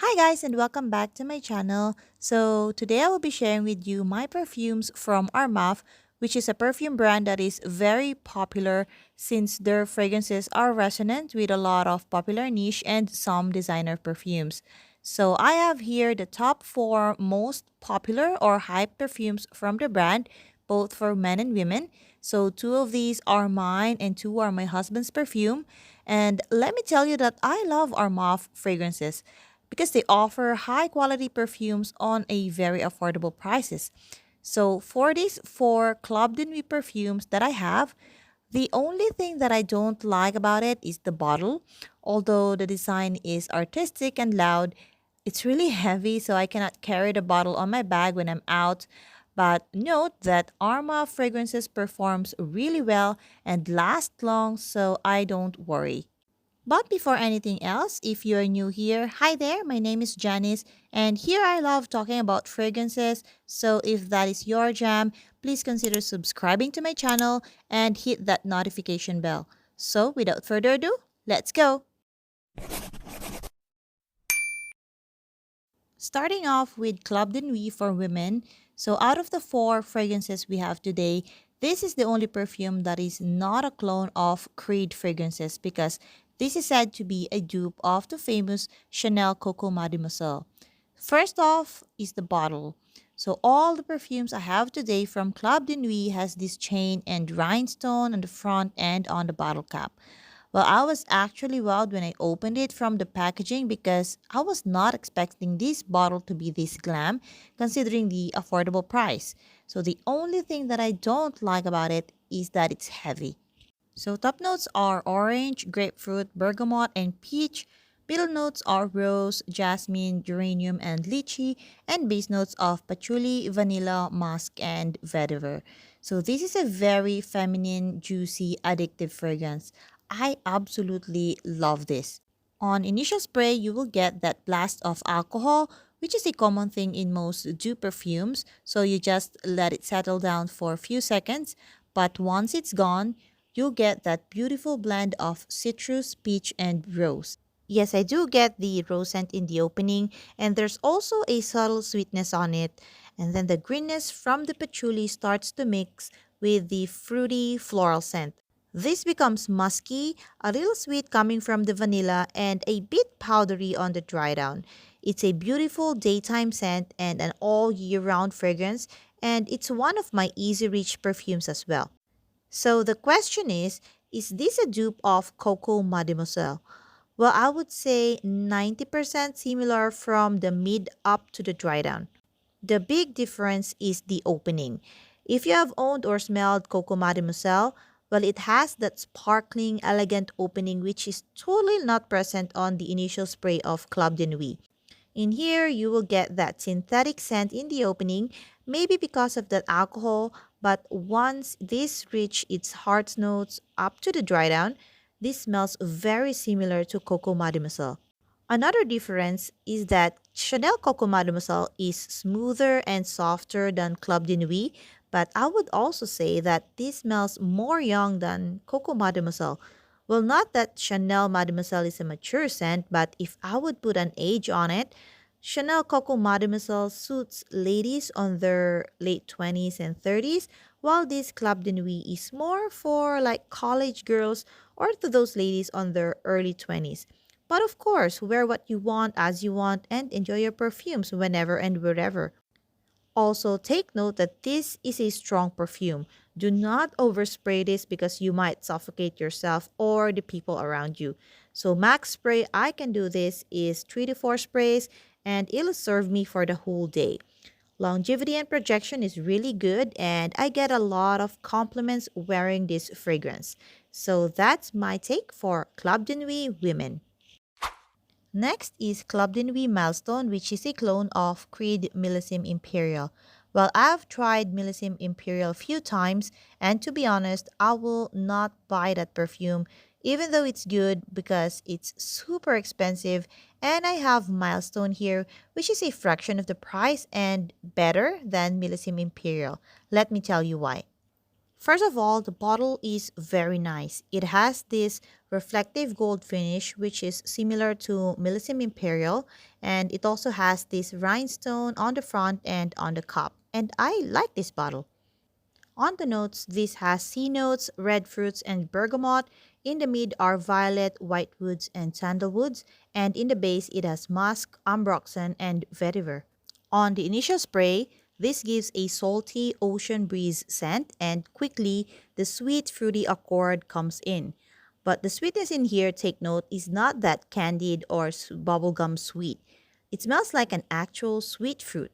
Hi guys and welcome back to my channel. So today I will be sharing with you my perfumes from Armaf, which is a perfume brand that is very popular since their fragrances are resonant with a lot of popular niche and some designer perfumes. So I have here the top 4 most popular or hype perfumes from the brand, both for men and women. So two of these are mine and two are my husband's perfume. And let me tell you that I love Armaf fragrances because they offer high quality perfumes on a very affordable prices. So for these four Club de Nuit perfumes that I have, the only thing that I don't like about it is the bottle. Although the design is artistic and loud, it's really heavy, so I cannot carry the bottle on my bag when I'm out. But note that Arma fragrances performs really well and last long, so I don't worry. But before anything else, if you're new here, hi there, my name is Janice, and here I love talking about fragrances. So if that is your jam, please consider subscribing to my channel and hit that notification bell. So without further ado, let's go! Starting off with Club de Nuit for women. So out of the four fragrances we have today, this is the only perfume that is not a clone of Creed fragrances because this is said to be a dupe of the famous Chanel Coco Mademoiselle. First off is the bottle. So all the perfumes I have today from Club de Nuit has this chain and rhinestone on the front and on the bottle cap. Well, I was actually wowed when I opened it from the packaging because I was not expecting this bottle to be this glam considering the affordable price. So the only thing that I don't like about it is that it's heavy. So top notes are orange, grapefruit, bergamot, and peach. Middle notes are rose, jasmine, geranium, and lychee, and base notes of patchouli, vanilla, musk, and vetiver. So this is a very feminine, juicy, addictive fragrance. I absolutely love this. On initial spray, you will get that blast of alcohol, which is a common thing in most dupe perfumes. So you just let it settle down for a few seconds. But once it's gone, you'll get that beautiful blend of citrus, peach, and rose. Yes, I do get the rose scent in the opening, and there's also a subtle sweetness on it. And then the greenness from the patchouli starts to mix with the fruity floral scent. This becomes musky, a little sweet coming from the vanilla, and a bit powdery on the dry down. It's a beautiful daytime scent and an all year round fragrance, and it's one of my easy reach perfumes as well. So the question is this a dupe of Coco Mademoiselle? Well, I would say 90% similar from the mid up to the dry down. The big difference is the opening. If you have owned or smelled Coco Mademoiselle, well, it has that sparkling, elegant opening which is totally not present on the initial spray of Club de Nuit. In here, you will get that synthetic scent in the opening, maybe because of that alcohol, but once this reach its heart notes up to the dry down, this smells very similar to Coco Mademoiselle. Another difference is that Chanel Coco Mademoiselle is smoother and softer than Club de Nuit, but I would also say that this smells more young than Coco Mademoiselle. Well, not that Chanel Mademoiselle is a mature scent, but if I would put an age on it, Chanel Coco Mademoiselle suits ladies on their late 20s and 30s, while this Club de Nuit is more for like college girls or to those ladies on their early 20s. But of course, wear what you want as you want and enjoy your perfumes whenever and wherever. Also, take note that this is a strong perfume. Do not overspray this because you might suffocate yourself or the people around you. So max spray I can do this is 3 to 4 sprays and it'll serve me for the whole day. Longevity and projection is really good and I get a lot of compliments wearing this fragrance. So that's my take for Club de Nuit Women. Next is Club de Nuit Milestone, which is a clone of Creed Millésime Imperial. Well, I've tried Millésime Imperial a few times, and to be honest, I will not buy that perfume, even though it's good because it's super expensive. And I have Milestone here, which is a fraction of the price and better than Millésime Imperial. Let me tell you why. First of all, the bottle is very nice. It has this reflective gold finish, which is similar to Millésime Imperial, and it also has this rhinestone on the front and on the cup. And I like this bottle. On the notes, this has sea notes, red fruits, and bergamot. In the mid are violet, white woods, and sandalwoods. And in the base, it has musk, ambroxan, and vetiver. On the initial spray, this gives a salty ocean breeze scent, and quickly, the sweet fruity accord comes in. But the sweetness in here, take note, is not that candied or bubblegum sweet. It smells like an actual sweet fruit.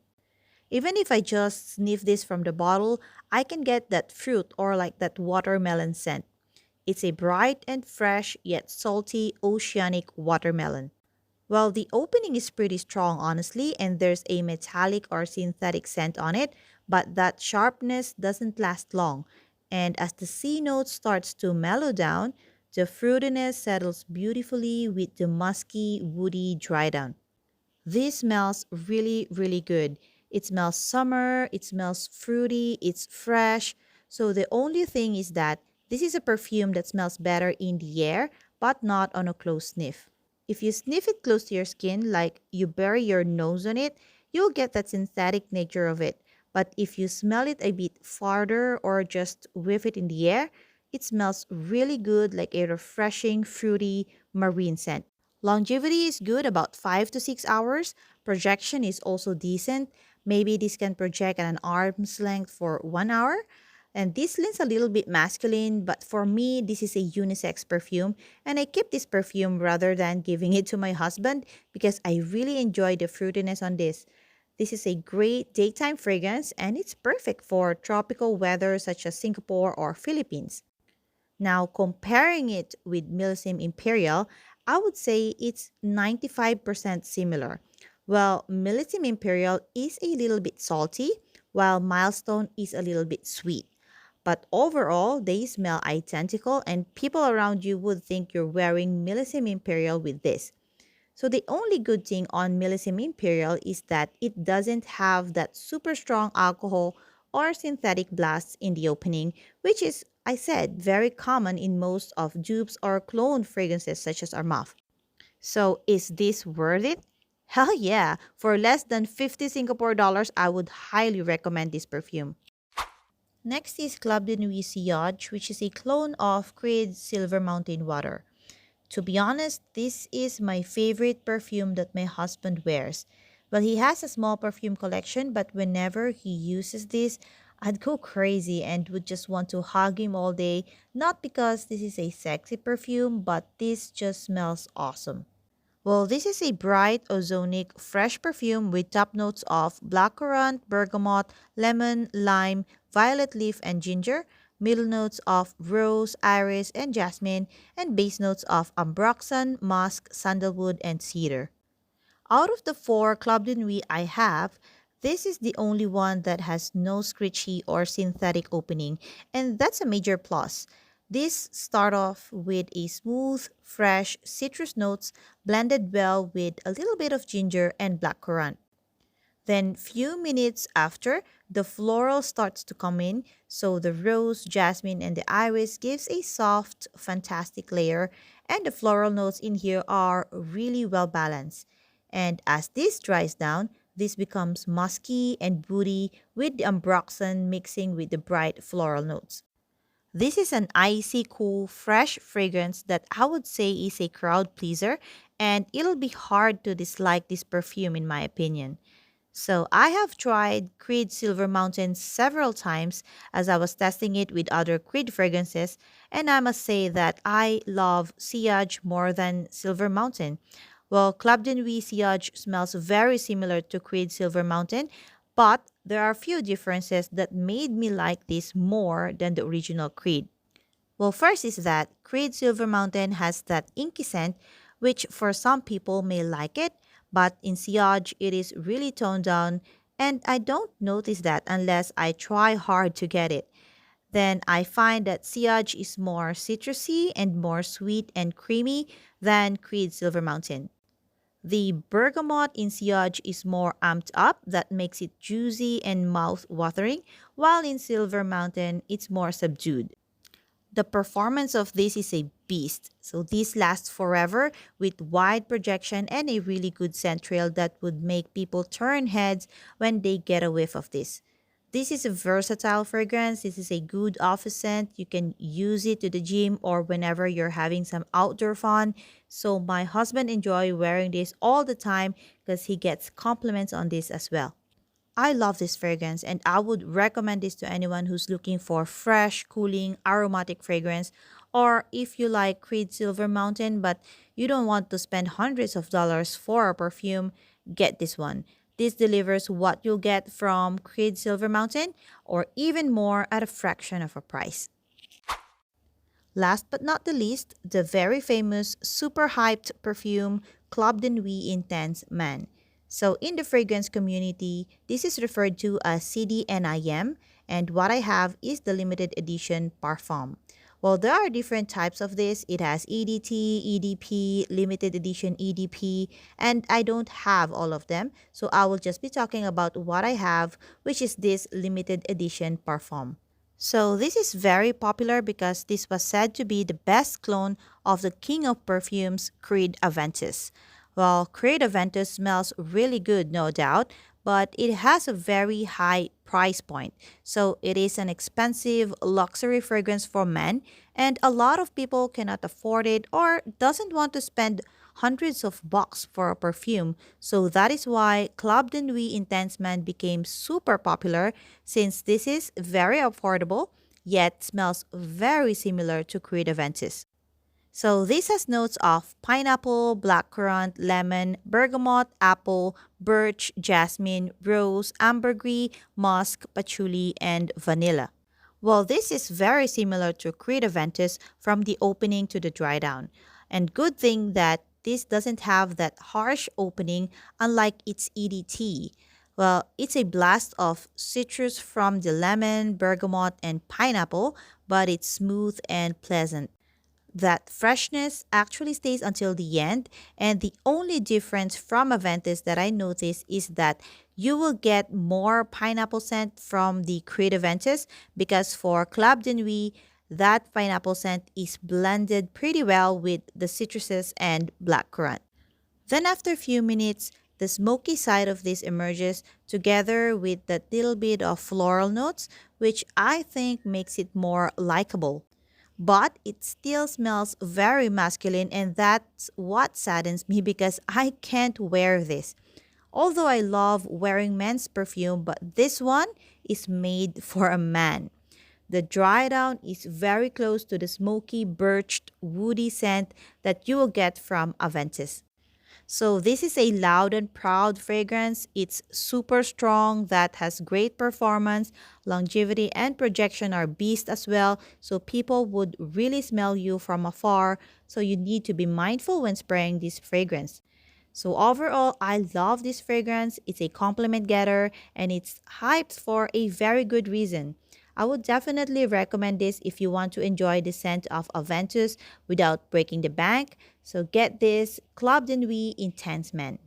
Even if I just sniff this from the bottle, I can get that fruit or like that watermelon scent. It's a bright and fresh yet salty oceanic watermelon. Well, the opening is pretty strong, honestly, and there's a metallic or synthetic scent on it, but that sharpness doesn't last long. And as the C note starts to mellow down, the fruitiness settles beautifully with the musky, woody dry down. This smells really, really good. It smells summer, it smells fruity, it's fresh. So the only thing is that this is a perfume that smells better in the air, but not on a close sniff. If you sniff it close to your skin, like you bury your nose on it, you'll get that synthetic nature of it. But if you smell it a bit farther or just whiff it in the air, it smells really good, like a refreshing, fruity marine scent. Longevity is good, about 5 to 6 hours. Projection is also decent. Maybe this can project at an arm's length for 1 hour. And this leans a little bit masculine, but for me, this is a unisex perfume. And I keep this perfume rather than giving it to my husband because I really enjoy the fruitiness on this. This is a great daytime fragrance and it's perfect for tropical weather such as Singapore or Philippines. Now, comparing it with Milsim Imperial, I would say it's 95% similar. Well, Milsim Imperial is a little bit salty, while Milestone is a little bit sweet. But overall, they smell identical, and people around you would think you're wearing Milsim Imperial with this. So the only good thing on Millésime Imperial is that it doesn't have that super strong alcohol or synthetic blasts in the opening, which is, I said, very common in most of dupes or clone fragrances such as Armaf. So is this worth it? Hell yeah! For less than 50 Singapore dollars, I would highly recommend this perfume. Next is Club de Nuit Sillage, which is a clone of Creed Silver Mountain Water. To be honest, this is my favorite perfume that my husband wears. Well, he has a small perfume collection, but whenever he uses this, I'd go crazy and would just want to hug him all day. Not because this is a sexy perfume, but this just smells awesome. Well, this is a bright, ozonic, fresh perfume with top notes of blackcurrant, bergamot, lemon, lime, violet leaf, and ginger, middle notes of rose, iris, and jasmine, and base notes of ambroxan, musk, sandalwood, and cedar. Out of the four Club de Nuit I have, this is the only one that has no scritchy or synthetic opening, and that's a major plus. This start off with a smooth, fresh citrus notes blended well with a little bit of ginger and blackcurrant. Then few minutes after, the floral starts to come in, so the rose, jasmine, and the iris gives a soft, fantastic layer, and the floral notes in here are really well balanced. And as this dries down, this becomes musky and woody with the ambroxan mixing with the bright floral notes. This is an icy, cool, fresh fragrance that I would say is a crowd pleaser, and it'll be hard to dislike this perfume in my opinion. So I have tried Creed Silver Mountain several times as I was testing it with other Creed fragrances, and I must say that I love Sillage more than Silver Mountain. Well, Club de Nuit Sillage smells very similar to Creed Silver Mountain, but there are a few differences that made me like this more than the original Creed. Well, first is that Creed Silver Mountain has that inky scent, which for some people may like it, but in Sillage it is really toned down, and I don't notice that unless I try hard to get it. Then I find that Sillage is more citrusy and more sweet and creamy than Creed Silver Mountain. The bergamot in Sillage is more amped up, that makes it juicy and mouth-watering, while in Silver Mountain, it's more subdued. The performance of this is a beast. So this lasts forever with wide projection and a really good scent trail that would make people turn heads when they get a whiff of this. This is a versatile fragrance. This is a good office scent. You can use it to the gym or whenever you're having some outdoor fun. So my husband enjoy wearing this all the time because he gets compliments on this as well. I love this fragrance and I would recommend this to anyone who's looking for fresh, cooling, aromatic fragrance. Or if you like Creed Silver Mountain but you don't want to spend hundreds of dollars for a perfume, get this one. This delivers what you'll get from Creed Silver Mountain or even more at a fraction of a price. Last but not the least, the very famous, super hyped perfume Club de Nuit Intense Man. So in the fragrance community, this is referred to as CDNIM, and what I have is the limited edition Parfum. Well, there are different types of this. It has EDT, EDP, limited edition EDP, and I don't have all of them. So I will just be talking about what I have, which is this limited edition Parfum. So this is very popular because this was said to be the best clone of the king of perfumes, Creed Aventus. Well, Creed Aventus smells really good, no doubt, but it has a very high price point. So it is an expensive luxury fragrance for men, and a lot of people cannot afford it or doesn't want to spend hundreds of bucks for a perfume. So that is why Club de Nuit Intense Man became super popular since this is very affordable yet smells very similar to Creed Aventus. So this has notes of pineapple, blackcurrant, lemon, bergamot, apple, birch, jasmine, rose, ambergris, musk, patchouli, and vanilla. Well, this is very similar to Creed Aventus from the opening to the dry down. And good thing that this doesn't have that harsh opening unlike its EDT. Well, it's a blast of citrus from the lemon, bergamot, and pineapple, but it's smooth and pleasant. That freshness actually stays until the end, and the only difference from Aventus that I noticed is that you will get more pineapple scent from the Creed Aventus because for Club de Nuit, that pineapple scent is blended pretty well with the citruses and blackcurrant. Then after a few minutes, the smoky side of this emerges together with that little bit of floral notes, which I think makes it more likable. But it still smells very masculine, and that's what saddens me because I can't wear this. Although I love wearing men's perfume, but this one is made for a man. The dry down is very close to the smoky, birched, woody scent that you will get from Aventus. So this is a loud and proud fragrance. It's super strong, that has great performance, longevity and projection are beast as well. So people would really smell you from afar. So you need to be mindful when spraying this fragrance. So overall, I love this fragrance. It's a compliment getter and it's hyped for a very good reason. I would definitely recommend this if you want to enjoy the scent of Aventus without breaking the bank. So get this Club de Nuit Intense Man.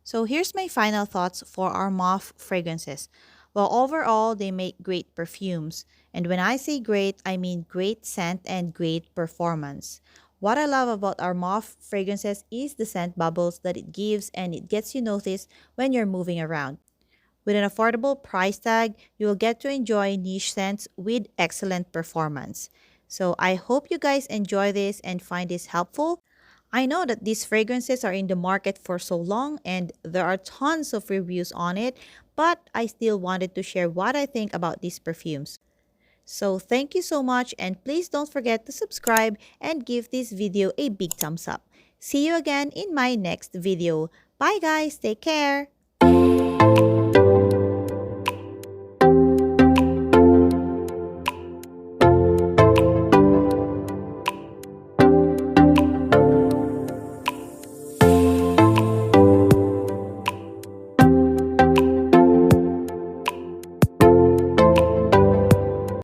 So here's my final thoughts for our Armaf fragrances. Well, overall, they make great perfumes. And when I say great, I mean great scent and great performance. What I love about our Armaf fragrances is the scent bubbles that it gives and it gets you noticed when you're moving around. With an affordable price tag, you will get to enjoy niche scents with excellent performance. So I hope you guys enjoy this and find this helpful. I know that these fragrances are in the market for so long and there are tons of reviews on it, but I still wanted to share what I think about these perfumes. So thank you so much and please don't forget to subscribe and give this video a big thumbs up. See you again in my next video. Bye guys, take care!